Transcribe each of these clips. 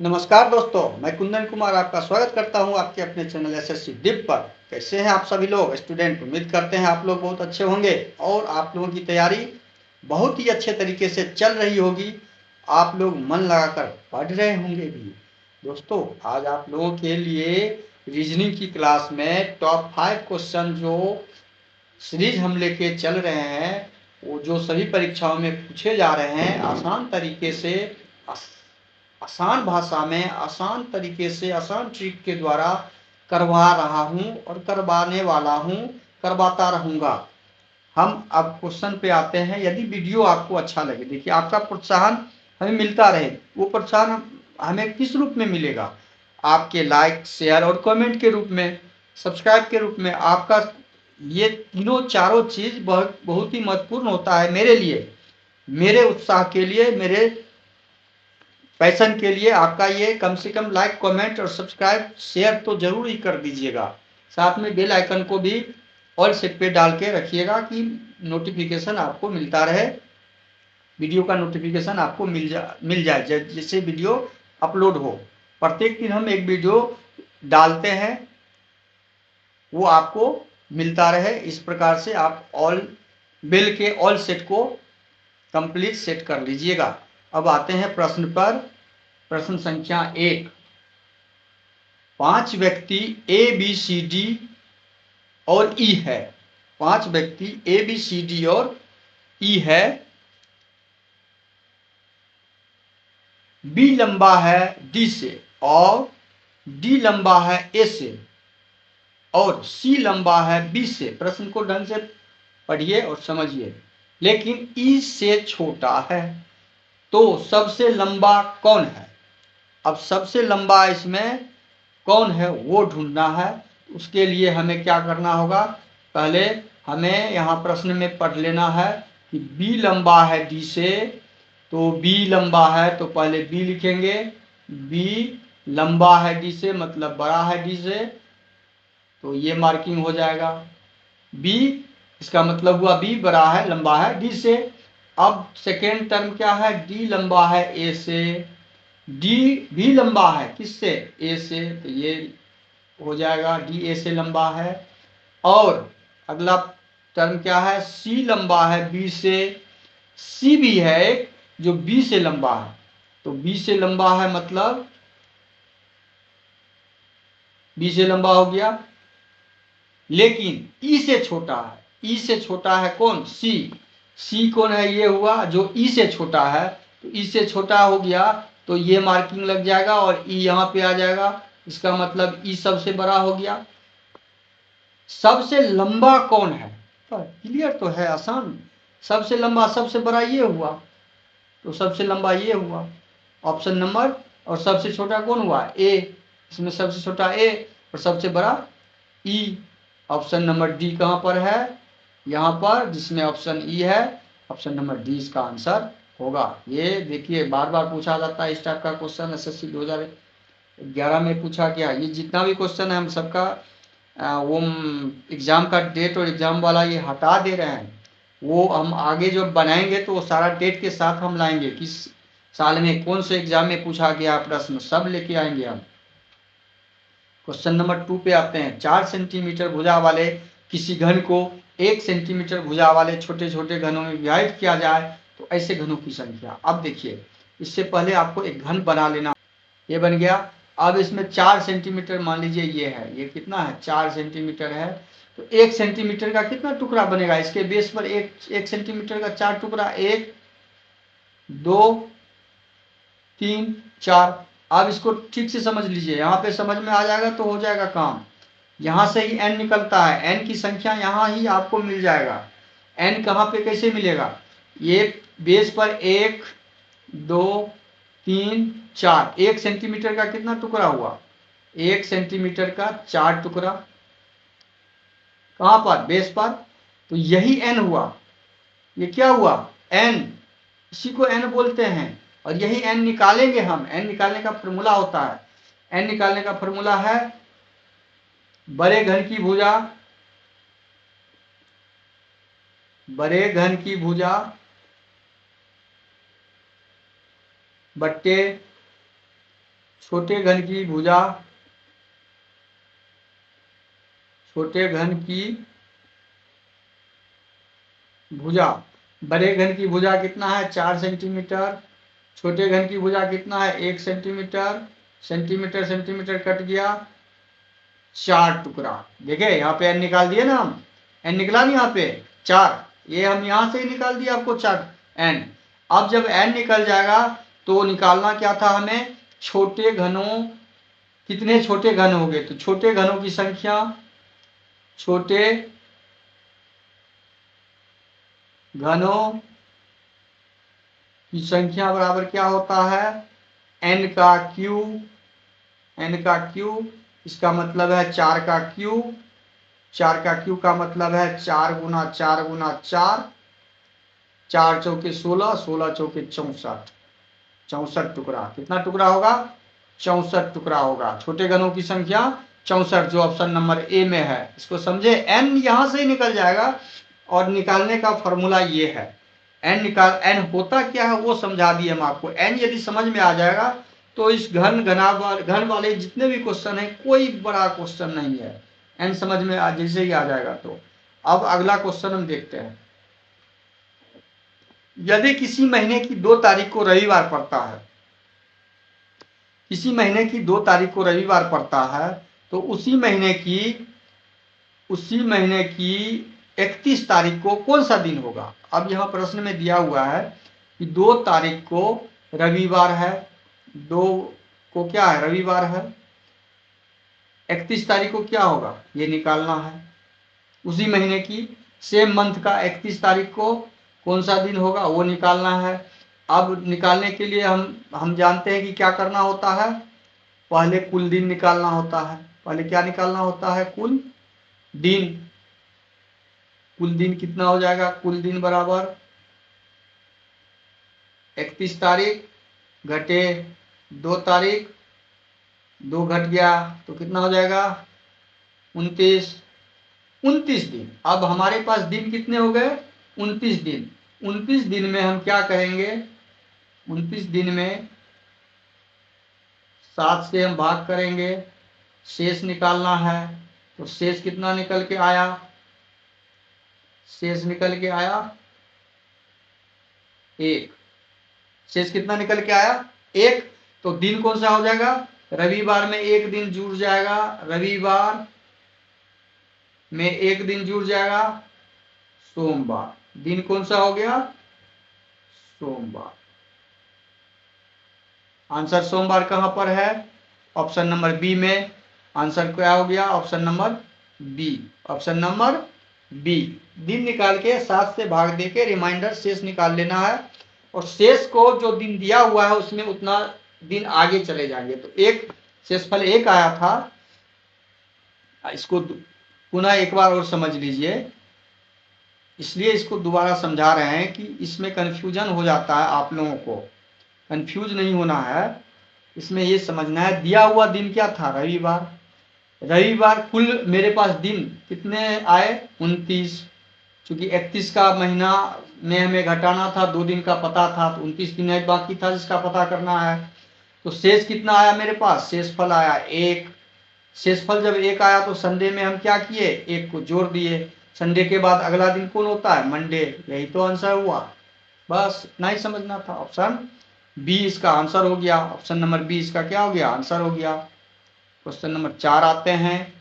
नमस्कार दोस्तों, मैं कुंदन कुमार आपका स्वागत करता हूं आपके अपने चैनल एसएससी डिप पर। कैसे हैं आप सभी लोग स्टूडेंट? उम्मीद करते हैं आप लोग बहुत अच्छे होंगे और आप लोगों की तैयारी बहुत ही अच्छे तरीके से चल रही होगी। आप लोग मन लगाकर पढ़ रहे होंगे भी। दोस्तों, आज आप लोगों के लिए रीजनिंग की क्लास में टॉप 5 क्वेश्चन जो सीरीज हम लेके चल रहे हैं, वो जो सभी परीक्षाओं में पूछे जा रहे हैं, आसान तरीके से, आसान भाषा में, आसान तरीके से, आसान ट्रिक के द्वारा करवा रहा हूं और करवाने वाला हूं, करवाता रहूंगा। हम अब क्वेश्चन पे आते हैं। यदि वीडियो आपको अच्छा लगे, देखिए आपका प्रोत्साहन हमें मिलता रहे, वो प्रोत्साहन हमें किस रूप में मिलेगा? आपके लाइक, शेयर और कमेंट के रूप में, सब्सक्राइब के रूप में। आपका ये तीनों चारों चीज बहुत ही महत्वपूर्ण होता है मेरे लिए, मेरे उत्साह के लिए, मेरे पैशन के लिए। आपका ये कम से कम लाइक, कमेंट और सब्सक्राइब, शेयर तो जरूर ही कर दीजिएगा। साथ में बेल आइकन को भी ऑल सेट पे डाल के रखिएगा कि नोटिफिकेशन आपको मिलता रहे, वीडियो का नोटिफिकेशन आपको मिल जाए जैसे वीडियो अपलोड हो। प्रत्येक दिन हम एक वीडियो डालते हैं, वो आपको मिलता रहे। इस प्रकार से आप ऑल बेल के ऑल सेट को कंप्लीट सेट कर लीजिएगा। अब आते हैं प्रश्न पर। प्रश्न संख्या 1। 5 व्यक्ति ए बी सी डी और ई है। 5 व्यक्ति ए बी सी डी और ई है। बी लंबा है डी से और डी लंबा है ए से और सी लंबा है बी से। प्रश्न को ढंग से पढ़िए और समझिए। लेकिन ई से छोटा है, तो सबसे लंबा कौन है? अब सबसे लंबा इसमें कौन है वो ढूंढना है। उसके लिए हमें क्या करना होगा? पहले हमें यहाँ प्रश्न में पढ़ लेना है कि बी लंबा है डी से, तो बी लंबा है तो पहले बी लिखेंगे। बी लंबा है डी से मतलब बड़ा है डी से, तो ये मार्किंग हो जाएगा। बी इसका मतलब हुआ बी बड़ा है, लंबा है डी से। अब सेकेंड टर्म क्या है? डी लंबा है ए से। डी भी लंबा है किससे? ए से, तो ये हो जाएगा डी ए से लंबा है। और अगला टर्म क्या है? सी लंबा है बी से। सी भी है एक जो बी से लंबा है, तो बी से लंबा है मतलब बी से लंबा हो गया। लेकिन ई से छोटा है। ई से छोटा है कौन? सी। सी कौन है? ये हुआ जो ई से छोटा है, तो ई से छोटा हो गया तो ये मार्किंग लग जाएगा और ई यहाँ पे आ जाएगा। इसका मतलब ई सबसे बड़ा हो गया। सबसे लंबा कौन है? तो क्लियर तो है, आसान। सबसे लंबा सबसे बड़ा ये हुआ, तो सबसे लंबा ये हुआ ऑप्शन नंबर। और सबसे छोटा कौन हुआ? ए। इसमें सबसे छोटा ए और सबसे बड़ा ई। ऑप्शन नंबर डी कहाँ पर है? यहाँ पर, जिसमें ऑप्शन ई है। ऑप्शन नंबर डी इसका आंसर होगा। ये देखिए बार बार पूछा जाता है इस टाइप का क्वेश्चन। एसएससी 2011 में पूछा गया। ये जितना भी क्वेश्चन है हम सबका वो एग्जाम का डेट और एग्जाम वाला ये हटा दे रहे हैं। वो हम आगे जो बनाएंगे तो वो सारा डेट के साथ हम लाएंगे, किस साल में कौन से एग्जाम में पूछा गया प्रश्न, सब लेके आएंगे हम। क्वेश्चन नंबर 2 पे आते हैं। 4 सेंटीमीटर भुजा वाले किसी घन को 1 सेंटीमीटर भुजा वाले छोटे छोटे घनों में विभाजित किया जाए तो ऐसे घनों की संख्या। अब देखिए, इससे पहले आपको एक घन बना लेना। ये बन गया। अब इसमें 4 सेंटीमीटर मान लीजिए ये है, ये कितना है? 4 सेंटीमीटर है। तो 1 सेंटीमीटर का कितना टुकड़ा बनेगा? इसके बेस पर 1 सेंटीमीटर का 4 टुकड़ा, 1 2 3 4। अब इसको ठीक से समझ लीजिए, यहाँ पे समझ में आ जाएगा तो हो जाएगा काम। यहाँ से ही n निकलता है, n की संख्या यहाँ ही आपको मिल जाएगा। n कहाँ पे कैसे मिलेगा? ये बेस पर 1 2 3 4। 1 सेंटीमीटर का कितना टुकड़ा हुआ? 1 सेंटीमीटर का 4 टुकड़ा। कहाँ पर? बेस पर। तो यही n हुआ। ये क्या हुआ? n। इसी को n बोलते हैं। और यही n निकालेंगे हम। n निकालने का फॉर्मूला होता है। n निकालने का फॉर्मूला है बड़े घन की भुजा, बड़े घन की भुजा बट्टे छोटे घन की भुजा, छोटे घन की भुजा, बड़े घन की भुजा कितना है 4 सेंटीमीटर, छोटे घन की भुजा कितना है 1 सेंटीमीटर, सेंटीमीटर सेंटीमीटर कट गया, 4 टुकड़ा। देखे यहाँ पे एन निकाल दिए ना हम, एन निकला नहीं यहाँ पे 4, ये हम यहाँ से ही निकाल दिया आपको 4 एन। अब जब एन निकल जाएगा तो निकालना क्या था हमें, छोटे घनों, कितने छोटे घन हो गए, तो छोटे घनों की संख्या, छोटे घनों की संख्या बराबर क्या होता है, एन का क्यू, एन का क्यू, इसका मतलब है 4 का क्यू, 4 का क्यू का मतलब है 4 गुना 4 गुना 4, 4 चौके 16, 16 चौके 64, 64 टुकड़ा। कितना टुकड़ा होगा, 64 टुकड़ा होगा। छोटे घनों की संख्या 64, जो ऑप्शन नंबर ए में है। इसको समझे, एन यहां से ही निकल जाएगा और निकालने का फॉर्मूला ये है। एन होता क्या है वो समझा दिए हम आपको। एन यदि समझ में आ जाएगा तो इस घन वाले जितने भी क्वेश्चन है कोई बड़ा क्वेश्चन नहीं है, एन समझ में जैसे ही आ जाएगा। तो अब अगला क्वेश्चन हम देखते हैं। यदि किसी महीने की 2 तारीख को रविवार पड़ता है, किसी महीने की 2 तारीख को रविवार पड़ता है, तो उसी महीने की 31 तारीख को कौन सा दिन होगा। अब यहाँ प्रश्न में दिया हुआ है कि 2 तारीख को रविवार है, 2 को क्या है रविवार है, 31 तारीख को क्या होगा ये निकालना है। उसी महीने की सेम मंथ का 31 तारीख को कौन सा दिन होगा वो निकालना है। अब निकालने के लिए हम जानते हैं कि क्या करना होता है, पहले कुल दिन निकालना होता है। पहले क्या निकालना होता है, कुल दिन। कुल दिन कितना हो जाएगा, कुल दिन बराबर 31 तारीख घटे 2 तारीख, 2 घट गया तो कितना हो जाएगा 29, 29 दिन। अब हमारे पास दिन कितने हो गए 29 दिन। 29 दिन में हम क्या करेंगे, 29 दिन में 7 से हम भाग करेंगे, शेष निकालना है। तो शेष कितना निकल के आया, शेष निकल के आया 1, शेष कितना निकल के आया 1। तो दिन कौन सा हो जाएगा, रविवार में 1 दिन जुड़ जाएगा, रविवार में 1 दिन जुड़ जाएगा, सोमवार। दिन कौन सा हो गया, सोमवार। आंसर सोमवार कहां पर है, ऑप्शन नंबर बी में। आंसर क्या हो गया, option number B, option number B. दिन निकाल के 7 से भाग देके रिमाइंडर शेष निकाल लेना है, और शेष को जो दिन दिया हुआ है उसमें उतना दिन आगे चले जाएंगे। तो एक शेषफल 1 आया था, इसको पुनः एक बार और समझ लीजिए, इसलिए इसको दोबारा समझा रहे हैं कि इसमें कंफ्यूजन हो जाता है। आप लोगों को कंफ्यूज नहीं होना है, इसमें ये समझना है दिया हुआ दिन क्या था, रविवार। रविवार कुल मेरे पास दिन कितने आए 29, क्योंकि 31 का महीना में हमें घटाना था, 2 दिन का पता था, तो 29 दिन बाकी था जिसका पता करना है। तो शेष कितना आया मेरे पास, शेषफल आया 1। शेषफल जब 1 आया तो संडे में हम क्या किए, 1 को जोड़ दिए। संडे के बाद अगला दिन कौन होता है, मंडे। यही तो आंसर हुआ, बस इतना ही समझना था। ऑप्शन बी इसका आंसर हो गया, ऑप्शन नंबर बी इसका क्या हो गया, आंसर हो गया। क्वेश्चन नंबर 4 आते हैं,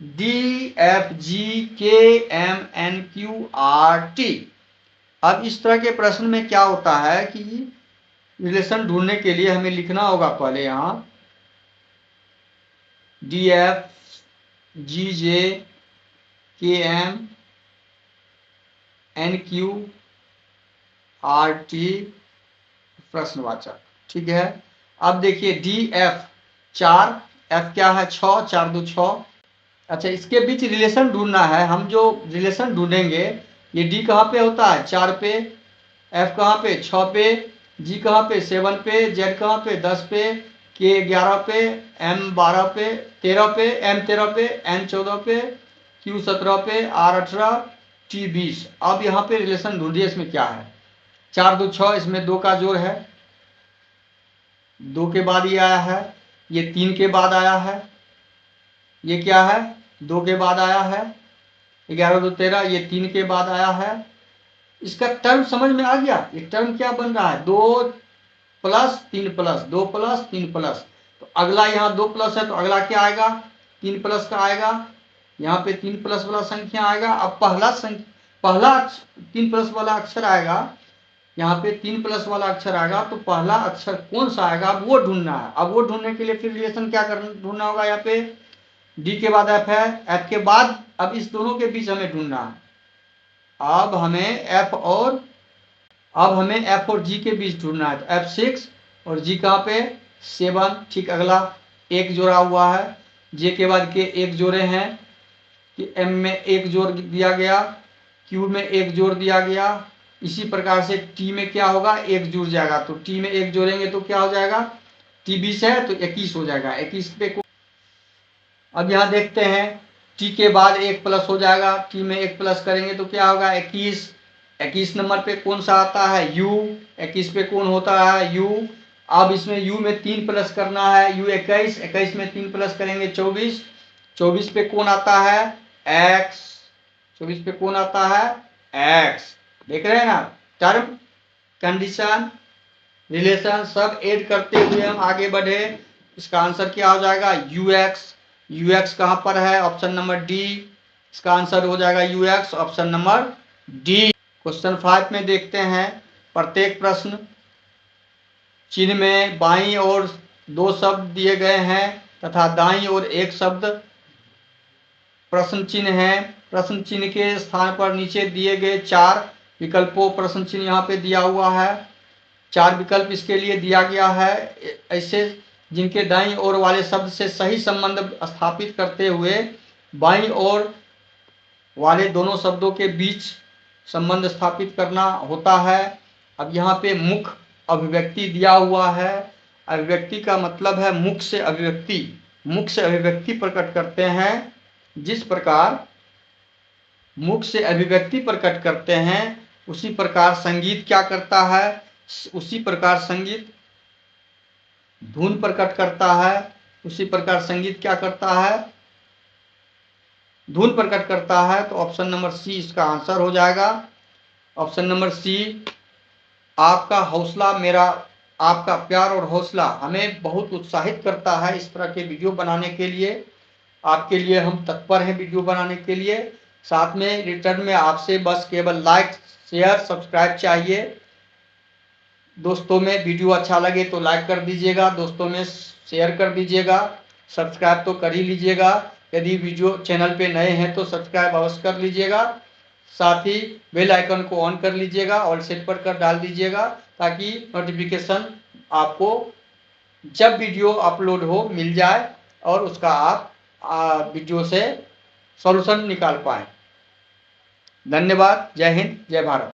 D F G K M N Q R T. अब इस तरह के प्रश्न में क्या होता है कि रिलेशन ढूंढने के लिए हमें लिखना होगा पहले यहां D F G J K M N Q R T प्रश्नवाचक, ठीक है। अब देखिए डी एफ 4, एफ क्या है 6, 4 2 6। अच्छा, इसके बीच रिलेशन ढूंढना है। हम जो रिलेशन ढूंढेंगे, ये डी कहाँ पे होता है 4 पे, एफ कहाँ पे 6 पे, जी कहाँ पे 7 पे, जेड कहाँ पे 10 पे, के 11 पे, एम 12 पे 13 पे, एम 13 पे, एन 14 पे, क्यू 17 पे, आर 18, टी 20। अब यहाँ पे रिलेशन ढूंढिए, इसमें क्या है 4 2 6, इसमें 2 का जोड़ है, 2 के बाद ये आया है, ये 3 के बाद आया है, ये क्या है 2 के बाद आया है, 11 2 13, ये 3 के बाद आया है। इसका टर्म समझ में आ गया, ये टर्म क्या बन रहा है 2 प्लस 3 प्लस 2 प्लस 3 प्लस। तो अगला यहाँ 2 प्लस है तो अगला क्या आएगा 3 प्लस का आएगा, यहाँ पे 3 प्लस वाला संख्या आएगा। अब पहला 3 प्लस वाला अक्षर आएगा, यहाँ पे 3 प्लस वाला अक्षर आएगा, तो पहला अक्षर कौन सा आएगा अब वो ढूंढना है। अब वो ढूंढने के लिए फिर रिलेशन क्या करना ढूंढना होगा, यहाँ पे डी के बाद एफ है, एफ के बाद अब इस दोनों के बीच हमें ढूंढना है। अब हमें एफ और जी के बीच ढूंढना है। तो F6 और जी कहाँ पे 7, ठीक। अगला 1 जोड़ा हुआ है, जे के बाद के 1 जोड़े हैं कि एम में 1 जोड़ दिया गया, क्यू में 1 जोड़ दिया गया। इसी प्रकार से टी में क्या होगा 1 जुड़ जाएगा, तो टी में 1 जोड़ेंगे तो क्या हो जाएगा, टी 20 है तो 21 हो जाएगा। 21 पे अब यहाँ देखते हैं टी के बाद 1 प्लस हो जाएगा, टी में 1 प्लस करेंगे तो क्या होगा 21। 21 नंबर पे कौन सा आता है यू, 21 पे कौन होता है यू। अब इसमें यू में 3 प्लस करना है, यू 21, 21 में 3 प्लस करेंगे 24। 24 पे कौन आता है एक्स, 24 पे कौन आता है एक्स। देख रहे हैं ना, टर्म कंडीशन रिलेशन सब ऐड करते हुए हम आगे बढ़े। इसका आंसर क्या हो जाएगा यू एक्स। यू एक्स कहाँ पर है ऑप्शन नंबर डी, इसका आंसर हो जाएगा you x option number D. Question 5 में देखते हैं, प्रत्येक प्रश्न चिन्ह में बाईं ओर 2 शब्द दिए गए हैं तथा दाईं ओर 1 शब्द प्रश्न चिन्ह है। प्रश्न चिन्ह के स्थान पर नीचे दिए गए 4 विकल्पों, प्रश्न चिन्ह यहाँ पे दिया हुआ है, 4 विकल्प इसके लिए दिया गया है ऐसे जिनके दाईं ओर वाले शब्द से सही संबंध स्थापित करते हुए बाईं ओर वाले दोनों शब्दों के बीच संबंध स्थापित करना होता है। अब यहाँ पे मुख अभिव्यक्ति दिया हुआ है, अभिव्यक्ति का मतलब है मुख से अभिव्यक्ति, मुख से अभिव्यक्ति प्रकट करते हैं। जिस प्रकार मुख से अभिव्यक्ति प्रकट करते हैं उसी प्रकार संगीत क्या करता है, उसी प्रकार संगीत धुन प्रकट करता है, उसी प्रकार संगीत क्या करता है धुन प्रकट करता है। तो ऑप्शन नंबर सी इसका आंसर हो जाएगा। ऑप्शन नंबर सी, आपका हौसला मेरा, आपका प्यार और हौसला हमें बहुत उत्साहित करता है इस तरह के वीडियो बनाने के लिए। आपके लिए हम तत्पर हैं वीडियो बनाने के लिए। साथ में रिटर्न में आपसे बस केवल लाइक शेयर सब्सक्राइब चाहिए। दोस्तों में वीडियो अच्छा लगे तो लाइक कर दीजिएगा, दोस्तों में शेयर कर दीजिएगा, सब्सक्राइब तो कर ही लीजिएगा। यदि वीडियो चैनल पे नए हैं तो सब्सक्राइब अवश्य कर लीजिएगा, साथ ही बेल आइकन को ऑन कर लीजिएगा और सेट पर कर डाल दीजिएगा ताकि नोटिफिकेशन आपको जब वीडियो अपलोड हो मिल जाए और उसका आप वीडियो से सॉल्यूशन निकाल पाएँ। धन्यवाद। जय हिंद, जय भारत।